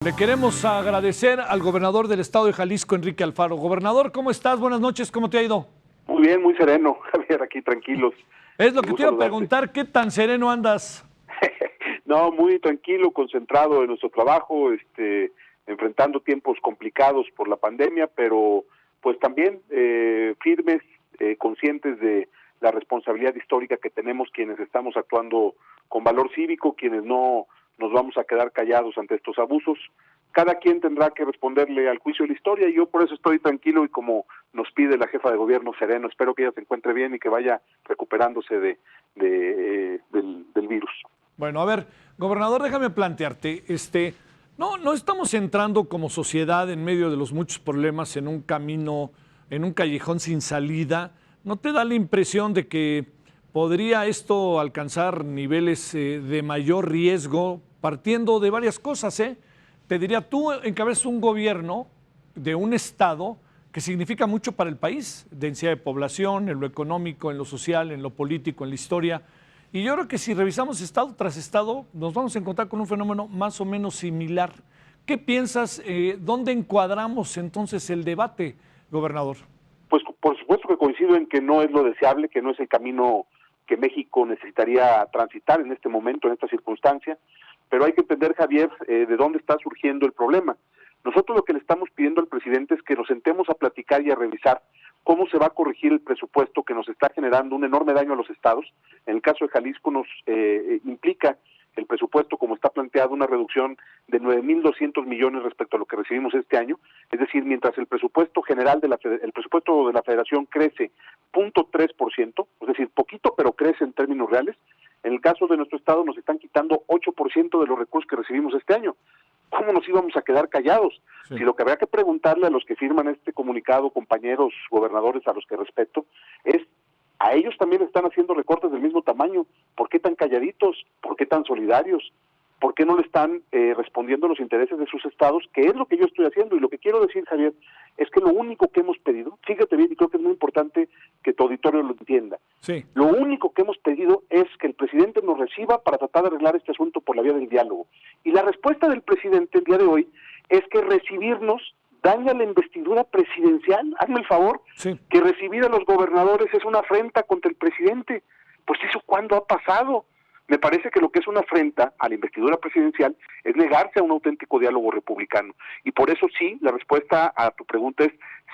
Le queremos agradecer al gobernador del estado de Jalisco, Enrique Alfaro. Gobernador, ¿cómo estás? Buenas noches, ¿cómo te ha ido? Muy bien, muy sereno, Javier, aquí tranquilos. Es lo Un que te gusto iba a saludarte. preguntar, ¿qué tan sereno andas? No, muy tranquilo, concentrado en nuestro trabajo, enfrentando tiempos complicados por la pandemia, pero pues también firmes, conscientes de la responsabilidad histórica que tenemos quienes estamos actuando con valor cívico, quienes no nos vamos a quedar callados ante estos abusos. Cada quien tendrá que responderle al juicio de la historia y yo por eso estoy tranquilo y como nos pide la jefa de gobierno sereno, espero que ella se encuentre bien y que vaya recuperándose del virus. Bueno, a ver, gobernador, déjame plantearte, no estamos entrando como sociedad en medio de los muchos problemas en un camino, en un callejón sin salida. ¿No te da la impresión de que podría esto alcanzar niveles de mayor riesgo partiendo de varias cosas, eh? Te diría, tú encabezas un gobierno de un estado que significa mucho para el país, densidad de población, en lo económico, en lo social, en lo político, en la historia. Y yo creo que si revisamos estado tras estado, nos vamos a encontrar con un fenómeno más o menos similar. ¿Qué piensas? ¿Dónde encuadramos entonces el debate, gobernador? Pues por supuesto que coincido en que no es lo deseable, que no es el camino que México necesitaría transitar en este momento, en esta circunstancia, pero hay que entender, Javier, de dónde está surgiendo el problema. Nosotros lo que le estamos pidiendo al presidente es que nos sentemos a platicar y a revisar cómo se va a corregir el presupuesto que nos está generando un enorme daño a los estados. En el caso de Jalisco nos implica el presupuesto, como está planteado, una reducción de 9.200 millones respecto a lo que recibimos este año. Es decir, mientras el presupuesto general el presupuesto de la Federación crece 0.3%, es decir, poquito, pero crece en términos reales, en el caso de nuestro estado nos están quitando 8% de los recursos que recibimos este año. ¿Cómo nos íbamos a quedar callados? Sí. Si lo que habría que preguntarle a los que firman este comunicado, compañeros gobernadores a los que respeto, es, a ellos también están haciendo recortes del mismo tamaño. ¿Por qué tan calladitos? ¿Por qué tan solidarios? ¿Por qué no le están respondiendo a los intereses de sus estados? Que es lo que yo estoy haciendo. Y lo que quiero decir, Javier, es que lo único que hemos pedido, fíjate bien, y creo que es muy importante que tu auditorio lo entienda, Sí. lo único que hemos pedido es que el presidente nos reciba para tratar de arreglar este asunto por la vía del diálogo. Y la respuesta del presidente el día de hoy es que recibirnos daña la investidura presidencial. Hazme el favor, Sí. que recibir a los gobernadores es una afrenta contra el presidente. Pues eso, ¿cuándo ha pasado? Me parece que lo que es una afrenta a la investidura presidencial es negarse a un auténtico diálogo republicano. Y por eso sí, la respuesta a tu pregunta es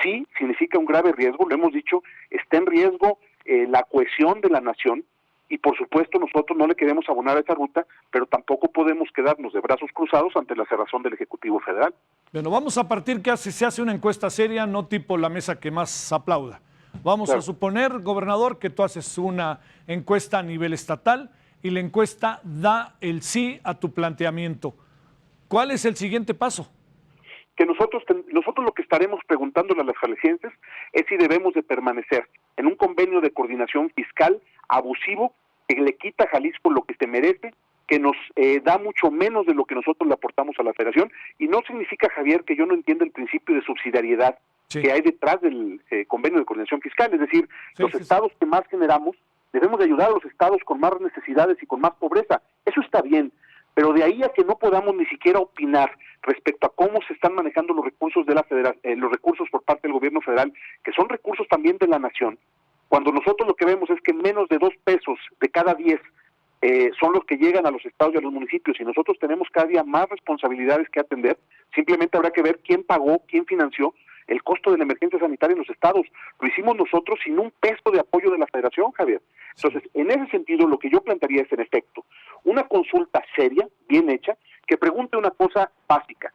sí, significa un grave riesgo, lo hemos dicho, está en riesgo la cohesión de la nación y por supuesto nosotros no le queremos abonar a esa ruta, pero tampoco podemos quedarnos de brazos cruzados ante la cerrazón del Ejecutivo Federal. Bueno, vamos a partir que se hace una encuesta seria, no tipo la mesa que más aplauda. Vamos a suponer, gobernador, que tú haces una encuesta a nivel estatal y la encuesta da el sí a tu planteamiento. ¿Cuál es el siguiente paso? Que nosotros lo que estaremos preguntándole a las jaliscienses es si debemos de permanecer en un convenio de coordinación fiscal abusivo que le quita a Jalisco lo que se merece, que nos da mucho menos de lo que nosotros le aportamos a la federación, y no significa, Javier, que yo no entienda el principio de subsidiariedad que hay detrás del convenio de coordinación fiscal, es decir, los estados que más generamos, debemos de ayudar a los estados con más necesidades y con más pobreza, eso está bien, pero de ahí a que no podamos ni siquiera opinar respecto a cómo se están manejando los recursos de la los recursos por parte del gobierno federal, que son recursos también de la nación, cuando nosotros lo que vemos es que menos de 2 pesos de cada 10 son los que llegan a los estados y a los municipios, y nosotros tenemos cada día más responsabilidades que atender, simplemente habrá que ver quién pagó, quién financió el costo de la emergencia sanitaria en los estados. Lo hicimos nosotros sin un peso de apoyo de la federación, Javier. Entonces, en ese sentido, lo que yo plantearía es, en efecto, una consulta seria, bien hecha, que pregunte una cosa básica.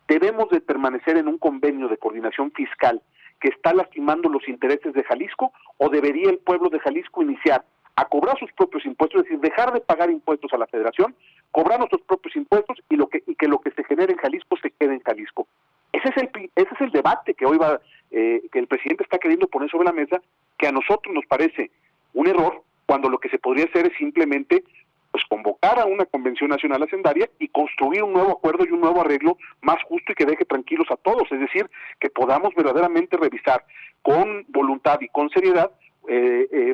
¿Debemos de permanecer en un convenio de coordinación fiscal que está lastimando los intereses de Jalisco, o debería el pueblo de Jalisco iniciar a cobrar sus propios impuestos, es decir, dejar de pagar impuestos a la federación, cobrar nuestros propios impuestos y que lo que se genere en Jalisco se quede en Jalisco? Ese es el debate que hoy que el presidente está queriendo poner sobre la mesa, que a nosotros nos parece un error, cuando lo que se podría hacer es simplemente pues convocar a una convención nacional hacendaria y construir un nuevo acuerdo y un nuevo arreglo más justo y que deje tranquilos a todos, es decir, que podamos verdaderamente revisar con voluntad y con seriedad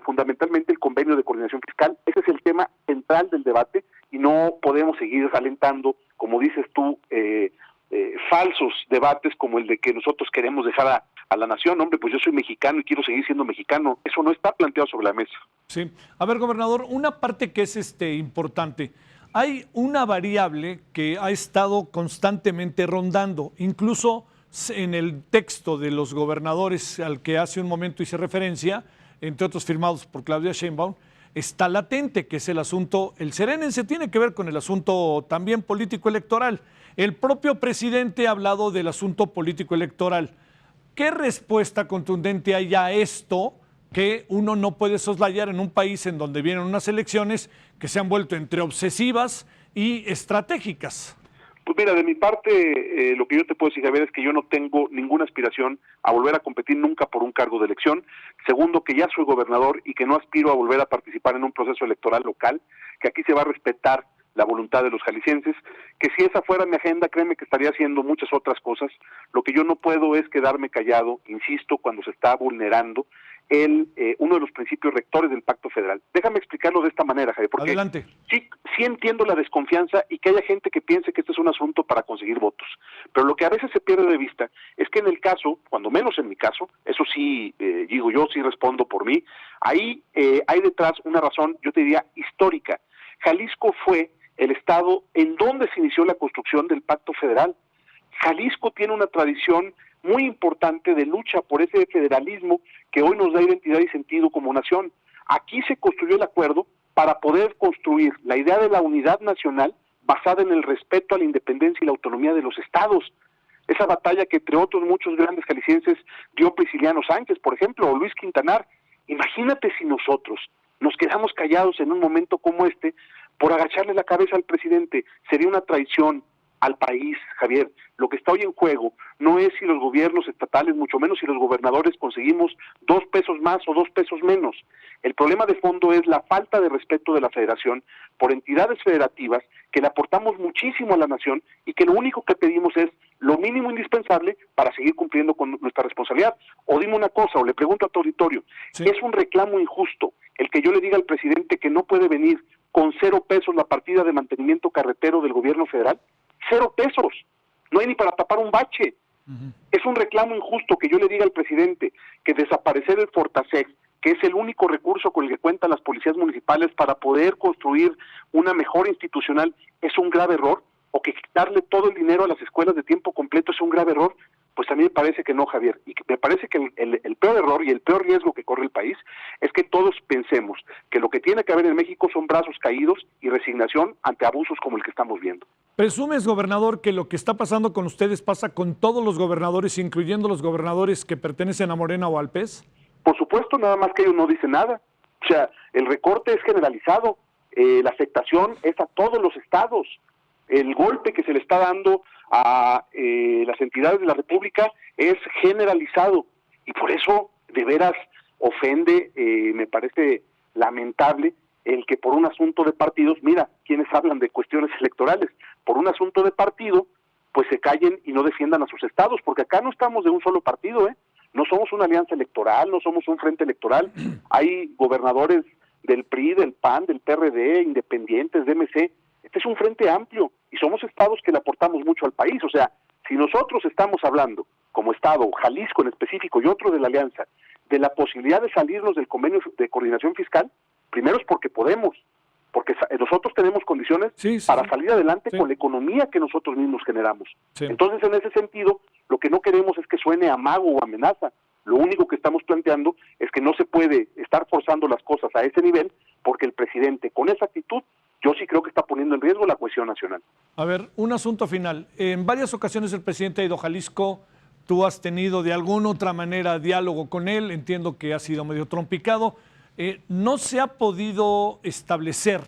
fundamentalmente el convenio de coordinación fiscal. Ese es el tema central del debate y no podemos seguir alentando, como dices tú, falsos debates como el de que nosotros queremos dejar a la nación. Hombre, pues yo soy mexicano y quiero seguir siendo mexicano. Eso no está planteado sobre la mesa. Sí. A ver, gobernador, una parte que es importante. Hay una variable que ha estado constantemente rondando, incluso en el texto de los gobernadores al que hace un momento hice referencia, entre otros firmados por Claudia Sheinbaum, está latente, que es el asunto, el serénense tiene que ver con el asunto también político-electoral. El propio presidente ha hablado del asunto político-electoral. ¿Qué respuesta contundente hay a esto que uno no puede soslayar en un país en donde vienen unas elecciones que se han vuelto entre obsesivas y estratégicas? Pues mira, de mi parte, lo que yo te puedo decir, Javier, es que yo no tengo ninguna aspiración a volver a competir nunca por un cargo de elección. Segundo, que ya soy gobernador y que no aspiro a volver a participar en un proceso electoral local, que aquí se va a respetar la voluntad de los jaliscienses, que si esa fuera mi agenda, créeme que estaría haciendo muchas otras cosas. Lo que yo no puedo es quedarme callado, insisto, cuando se está vulnerando uno de los principios rectores del Pacto Federal. Déjame explicarlo de esta manera, Javier, porque Adelante. Sí entiendo la desconfianza y que haya gente que piense que este es un asunto para conseguir votos, pero lo que a veces se pierde de vista es que en el caso, cuando menos en mi caso, eso sí, digo yo, sí respondo por mí, ahí hay detrás una razón, yo te diría, histórica. Jalisco fue el estado en donde se inició la construcción del Pacto Federal. Jalisco tiene una tradición muy importante de lucha por ese federalismo que hoy nos da identidad y sentido como nación. Aquí se construyó el acuerdo para poder construir la idea de la unidad nacional basada en el respeto a la independencia y la autonomía de los estados. Esa batalla que entre otros muchos grandes jaliscienses dio Prisciliano Sánchez, por ejemplo, o Luis Quintanar. Imagínate si nosotros nos quedamos callados en un momento como este por agacharle la cabeza al presidente. Sería una traición al país, Javier. Lo que está hoy en juego no es si los gobiernos estatales, mucho menos si los gobernadores conseguimos 2 pesos más o 2 pesos menos. El problema de fondo es la falta de respeto de la federación por entidades federativas que le aportamos muchísimo a la nación y que lo único que pedimos es lo mínimo indispensable para seguir cumpliendo con nuestra responsabilidad. O dime una cosa, o le pregunto a tu auditorio, sí. ¿Es un reclamo injusto el que yo le diga al presidente que no puede venir con 0 pesos la partida de mantenimiento carretero del gobierno federal? 0 pesos, no hay ni para tapar un bache. Es un reclamo injusto que yo le diga al presidente que desaparecer el Fortaseg, que es el único recurso con el que cuentan las policías municipales para poder construir una mejor institucional, es un grave error, o que quitarle todo el dinero a las escuelas de tiempo completo es un grave error. Pues a mí me parece que no, Javier, y que me parece que el peor error y el peor riesgo que corre el país es que todos pensemos que lo que tiene que haber en México son brazos caídos y resignación ante abusos como el que estamos viendo. ¿Presumes, gobernador, que lo que está pasando con ustedes pasa con todos los gobernadores, incluyendo los gobernadores que pertenecen a Morena o al PES? Por supuesto, nada más que ellos no dicen nada. O sea, el recorte es generalizado, la afectación es a todos los estados. El golpe que se le está dando a las entidades de la República es generalizado y por eso de veras ofende, me parece lamentable el que por un asunto de partidos, mira, quienes hablan de cuestiones electorales, por un asunto de partido, pues se callen y no defiendan a sus estados, porque acá no estamos de un solo partido, no somos una alianza electoral, no somos un frente electoral, hay gobernadores del PRI, del PAN, del PRD, independientes, de MC. Este es un frente amplio y somos estados que le aportamos mucho al país. O sea, si nosotros estamos hablando, como estado, Jalisco en específico y otro de la alianza, de la posibilidad de salirnos del convenio de coordinación fiscal, primero es porque podemos, porque nosotros tenemos condiciones para salir adelante con la economía que nosotros mismos generamos. Entonces, en ese sentido, lo que no queremos es que suene amago o amenaza. Lo único que estamos planteando es que no se puede estar forzando las cosas a ese nivel, porque el presidente, con esa actitud, yo sí creo que está poniendo en riesgo la cohesión nacional. A ver, un asunto final. En varias ocasiones el presidente ha ido a Jalisco, tú has tenido de alguna otra manera diálogo con él, entiendo que ha sido medio trompicado. ¿No se ha podido establecer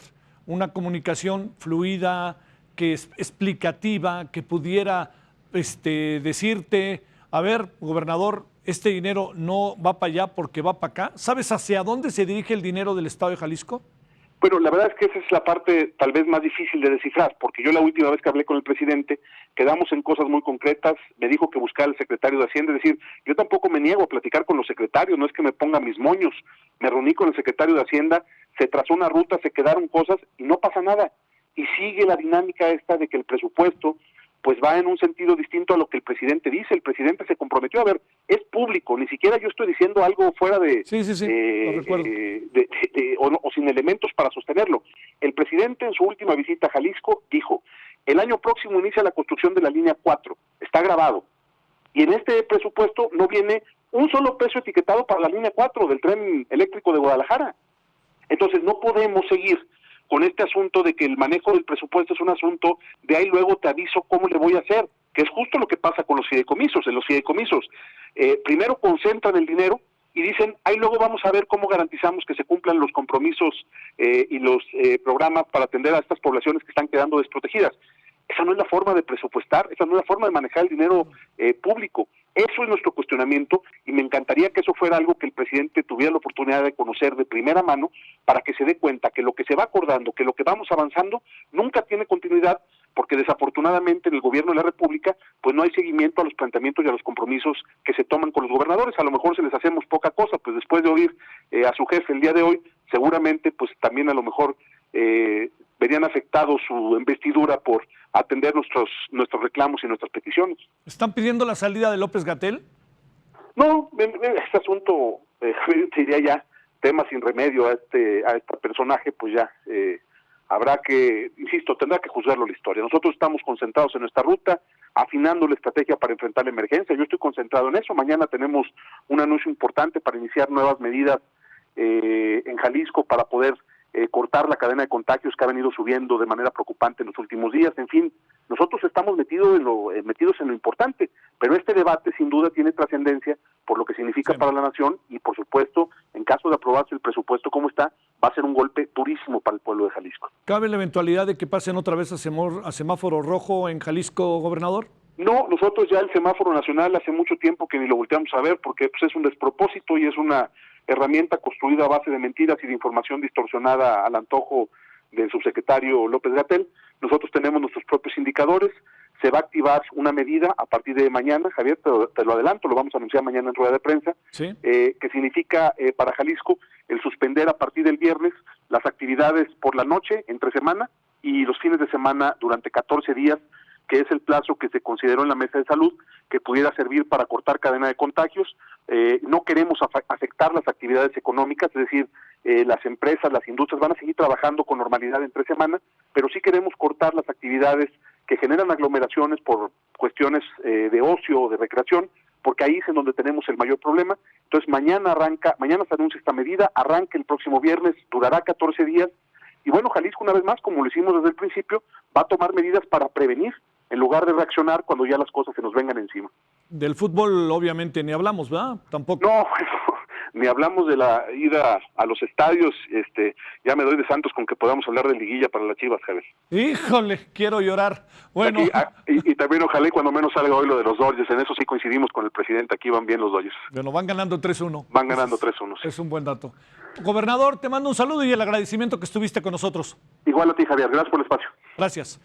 una comunicación fluida, que es explicativa, que pudiera decirte, a ver, gobernador, este dinero no va para allá porque va para acá? ¿Sabes hacia dónde se dirige el dinero del Estado de Jalisco? Bueno, la verdad es que esa es la parte tal vez más difícil de descifrar, porque yo la última vez que hablé con el presidente quedamos en cosas muy concretas, me dijo que buscara al secretario de Hacienda, es decir, yo tampoco me niego a platicar con los secretarios, no es que me ponga mis moños, me reuní con el secretario de Hacienda, se trazó una ruta, se quedaron cosas y no pasa nada, y sigue la dinámica esta de que el presupuesto pues va en un sentido distinto a lo que el presidente dice. El presidente se comprometió, a ver, es público, ni siquiera yo estoy diciendo algo fuera de, Sí, lo recuerdo. o sin elementos para sostenerlo. El presidente en su última visita a Jalisco dijo, el año próximo inicia la construcción de la línea 4, está grabado, y en este presupuesto no viene un solo peso etiquetado para la línea 4 del tren eléctrico de Guadalajara. Entonces no podemos seguir con este asunto de que el manejo del presupuesto es un asunto de ahí luego te aviso cómo le voy a hacer, que es justo lo que pasa con los fideicomisos. En los fideicomisos, primero concentran el dinero y dicen, ahí luego vamos a ver cómo garantizamos que se cumplan los compromisos y los programas para atender a estas poblaciones que están quedando desprotegidas. Esa no es la forma de presupuestar, esa no es la forma de manejar el dinero público. Eso es nuestro cuestionamiento y me encantaría que eso fuera algo que el presidente tuviera la oportunidad de conocer de primera mano para que se dé cuenta que lo que se va acordando, que lo que vamos avanzando, nunca tiene continuidad porque desafortunadamente en el gobierno de la República pues no hay seguimiento a los planteamientos y a los compromisos que se toman con los gobernadores. A lo mejor se les hacemos poca cosa, pues después de oír a su jefe el día de hoy, seguramente pues también a lo mejor verían afectados su investidura por atender nuestros reclamos y nuestras peticiones. ¿Están pidiendo la salida de López-Gatell? No, este asunto, diría ya, tema sin remedio a este personaje, pues ya habrá que, insisto, tendrá que juzgarlo la historia. Nosotros estamos concentrados en nuestra ruta, afinando la estrategia para enfrentar la emergencia. Yo estoy concentrado en eso. Mañana tenemos un anuncio importante para iniciar nuevas medidas en Jalisco para poder cortar la cadena de contagios que ha venido subiendo de manera preocupante en los últimos días. En fin, nosotros estamos metidos en lo importante, pero este debate sin duda tiene trascendencia por lo que significa para la nación y por supuesto, en caso de aprobarse el presupuesto como está, va a ser un golpe durísimo para el pueblo de Jalisco. ¿Cabe la eventualidad de que pasen otra vez a semáforo rojo en Jalisco, gobernador? No, nosotros ya el semáforo nacional hace mucho tiempo que ni lo volteamos a ver porque pues, es un despropósito y es una herramienta construida a base de mentiras y de información distorsionada al antojo del subsecretario López-Gatell. Nosotros tenemos nuestros propios indicadores, se va a activar una medida a partir de mañana, Javier, te lo adelanto, lo vamos a anunciar mañana en rueda de prensa, ¿sí? Que significa para Jalisco el suspender a partir del viernes las actividades por la noche, entre semana, y los fines de semana durante 14 días, que es el plazo que se consideró en la Mesa de Salud, que pudiera servir para cortar cadena de contagios. No queremos afectar las actividades económicas, es decir, las empresas, las industrias van a seguir trabajando con normalidad entre semana, pero sí queremos cortar las actividades que generan aglomeraciones por cuestiones de ocio o de recreación, porque ahí es en donde tenemos el mayor problema. Entonces mañana se anuncia esta medida, arranca el próximo viernes, durará 14 días, y bueno, Jalisco una vez más, como lo hicimos desde el principio, va a tomar medidas para prevenir, en lugar de reaccionar cuando ya las cosas se nos vengan encima. Del fútbol obviamente ni hablamos, ¿verdad? Tampoco. No, ni hablamos de la ida a los estadios, ya me doy de santos con que podamos hablar de liguilla para las Chivas, Javier. Híjole, quiero llorar. Bueno. Y también ojalá y cuando menos salga hoy lo de los Dodgers, en eso sí coincidimos con el presidente, aquí van bien los Dodgers. Bueno, van ganando 3-1. Van ganando 3-1. Sí. Es un buen dato. Gobernador, te mando un saludo y el agradecimiento que estuviste con nosotros. Igual a ti, Javier, gracias por el espacio. Gracias.